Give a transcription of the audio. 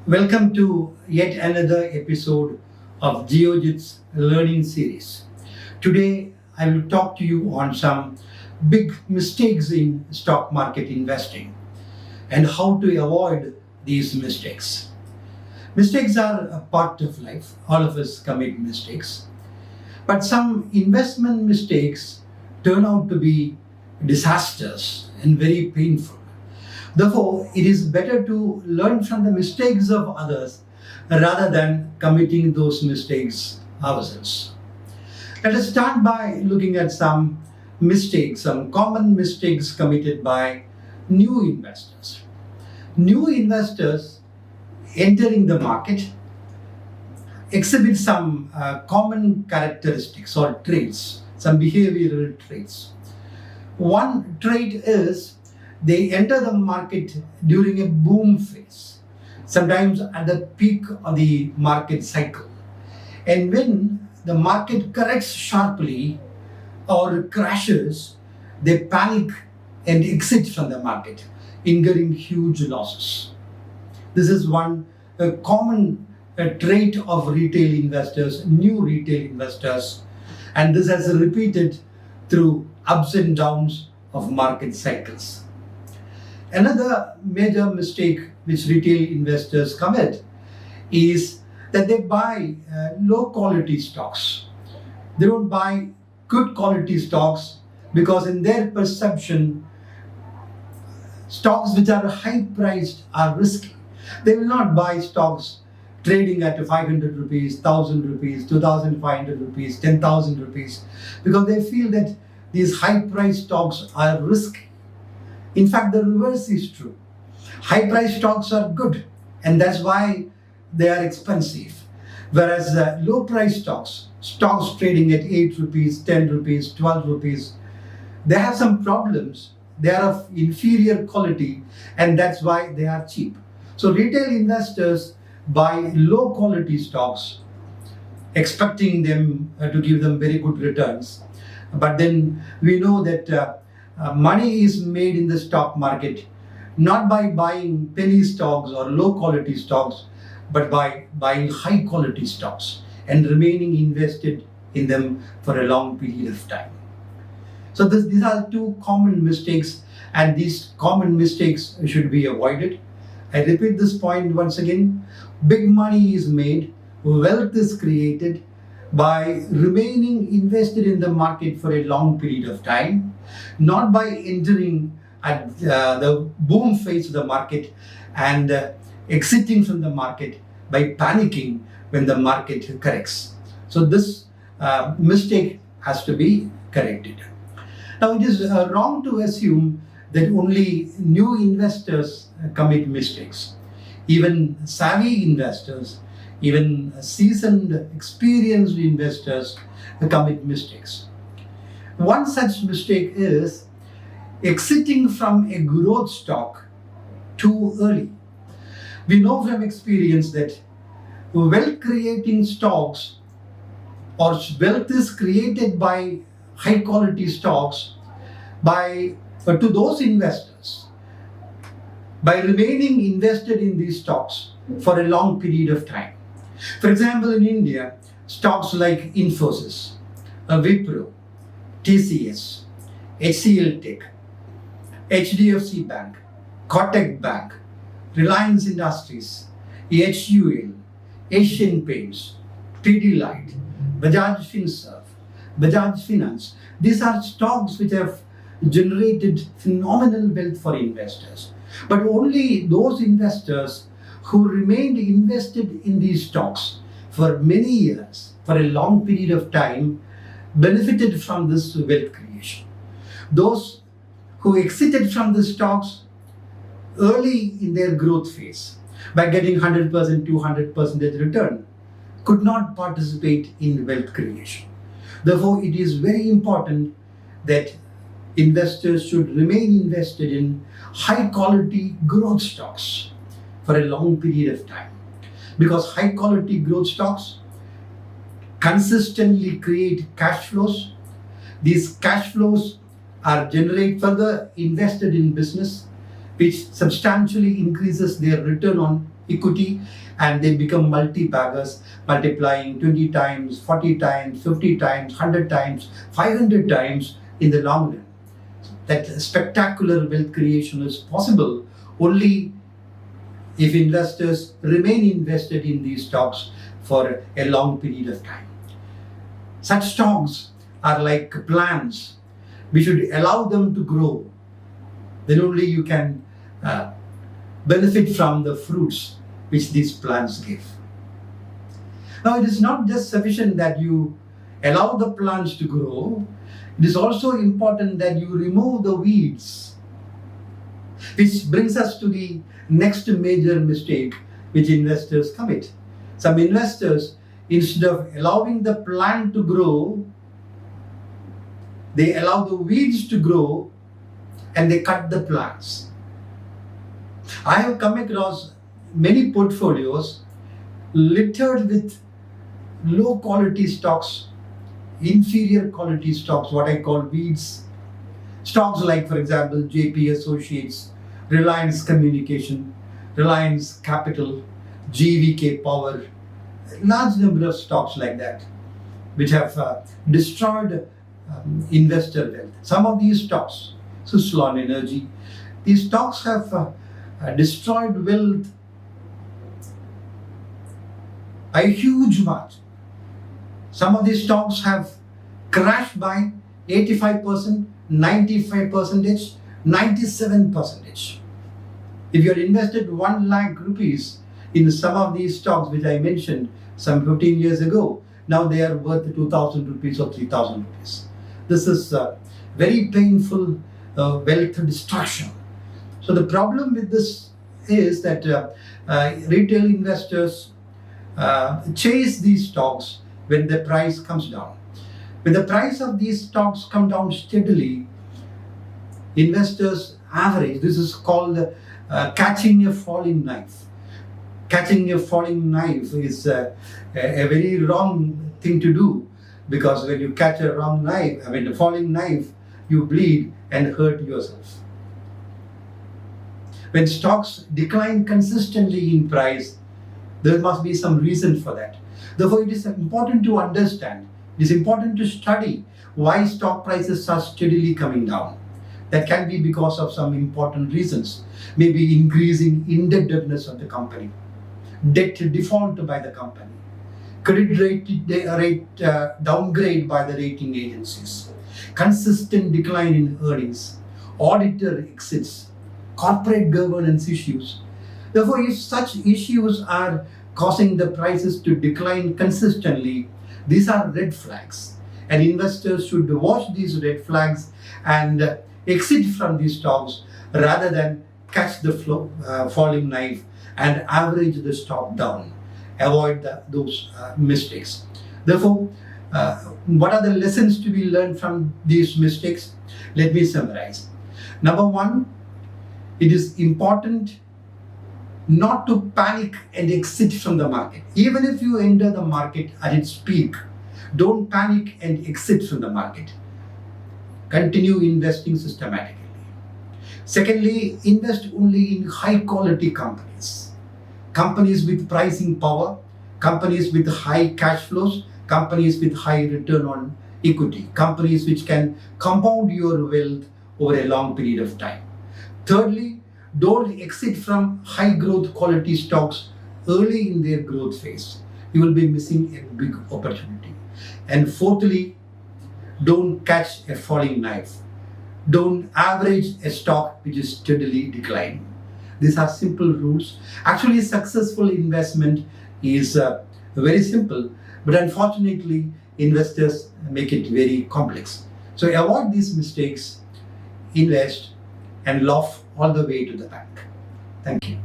Welcome to yet another episode of GeoJit's learning series. Today, I will talk to you on some big mistakes in stock market investing and how to avoid these mistakes. Mistakes are a part of life. All of us commit mistakes. But some investment mistakes turn out to be disasters and very painful. Therefore, it is better to learn from the mistakes of others rather than committing those mistakes ourselves. Let us start by looking at some mistakes, some common mistakes committed by new investors. New investors entering the market exhibit some common characteristics or traits, some behavioral traits. One trait is they enter the market during a boom phase, sometimes at the peak of the market cycle. And when the market corrects sharply or crashes, they panic and exit from the market, incurring huge losses. This is one common trait of retail investors, new retail investors, and this has repeated through ups and downs of market cycles. Another major mistake which retail investors commit is that they buy low quality stocks. They don't buy good quality stocks because, in their perception, stocks which are high priced are risky. They will not buy stocks trading at 500 rupees, 1000 rupees, 2500 rupees, 10,000 rupees because they feel that these high priced stocks are risky. In fact, the reverse is true. High price stocks are good, and that's why they are expensive. Whereas low price stocks, stocks trading at 8 rupees, 10 rupees, 12 rupees, they have some problems. They are of inferior quality, and that's why they are cheap. So retail investors buy low quality stocks, expecting them to give them very good returns. But then we know that money is made in the stock market not by buying penny stocks or low quality stocks, but by buying high quality stocks and remaining invested in them for a long period of time. So these are two common mistakes, and these common mistakes should be avoided. I repeat this point once again. Big money is made, wealth is created by remaining invested in the market for a long period of time, not by entering at the boom phase of the market and exiting from the market by panicking when the market corrects. So this mistake has to be corrected. Now, it is wrong to assume that only new investors commit mistakes. Even savvy investors, even seasoned, experienced investors commit mistakes. One such mistake is exiting from a growth stock too early. We know from experience that wealth creating stocks or wealth is created by high quality stocks to those investors by remaining invested in these stocks for a long period of time. For example, in India, stocks like Infosys, Wipro, TCS, HCL Tech, HDFC Bank, Kotak Bank, Reliance Industries, HUL, Asian Paints, Pidilite, Bajaj Finserv, Bajaj Finance. These are stocks which have generated phenomenal wealth for investors. But only those investors who remained invested in these stocks for many years, for a long period of time, benefited from this wealth creation. Those who exited from the stocks early in their growth phase by getting 100%, 200% return could not participate in wealth creation. Therefore, it is very important that investors should remain invested in high quality growth stocks for a long period of time, because high quality growth stocks consistently create cash flows. These cash flows are further invested in business, which substantially increases their return on equity, and they become multi-baggers, multiplying 20 times, 40 times, 50 times, 100 times, 500 times in the long run. That spectacular wealth creation is possible only if investors remain invested in these stocks for a long period of time. Such stocks are like plants. We should allow them to grow. Then only you can benefit from the fruits which these plants give. Now, it is not just sufficient that you allow the plants to grow. It is also important that you remove the weeds, which brings us to the next major mistake which investors commit. Some investors, instead of allowing the plant to grow, they allow the weeds to grow and they cut the plants. I have come across many portfolios littered with low quality stocks, inferior quality stocks, what I call weeds. Stocks like, for example, JP Associates, Reliance Communication, Reliance Capital, GVK Power, large number of stocks like that, which have destroyed investor wealth. Some of these stocks, Suslon Energy, these stocks have destroyed wealth by a huge margin. Some of these stocks have crashed by 85%, 95%, 97%. If you had invested 1 lakh rupees in some of these stocks which I mentioned some 15 years ago, now they are worth 2,000 rupees or 3,000 rupees. This is very painful wealth destruction. So the problem with this is that retail investors chase these stocks when the price comes down. When the price of these stocks come down steadily, investors average. This is called catching a falling knife. Catching a falling knife is a very wrong thing to do, because when you catch a falling knife, you bleed and hurt yourself. When stocks decline consistently in price, there must be some reason for that. Therefore, it is important to understand, it is important to study why stock prices are steadily coming down. That can be because of some important reasons. Maybe increasing indebtedness of the company, debt default by the company, credit rate downgrade by the rating agencies, consistent decline in earnings, auditor exits, corporate governance issues. Therefore, if such issues are causing the prices to decline consistently, these are red flags. And investors should watch these red flags and exit from these stocks rather than catch the falling knife and average the stock down. Avoid those mistakes. Therefore, what are the lessons to be learned from these mistakes? Let me summarize. Number one, it is important not to panic and exit from the market. Even if you enter the market at its peak, don't panic and exit from the market. Continue investing systematically. Secondly, invest only in high quality companies. Companies with pricing power, companies with high cash flows, companies with high return on equity, companies which can compound your wealth over a long period of time. Thirdly, don't exit from high growth quality stocks early in their growth phase. You will be missing a big opportunity. And fourthly, don't catch a falling knife. Don't average a stock which is steadily declining. These are simple rules. Actually, successful investment is very simple, but unfortunately, investors make it very complex. So avoid these mistakes, invest, and laugh all the way to the bank. Thank you.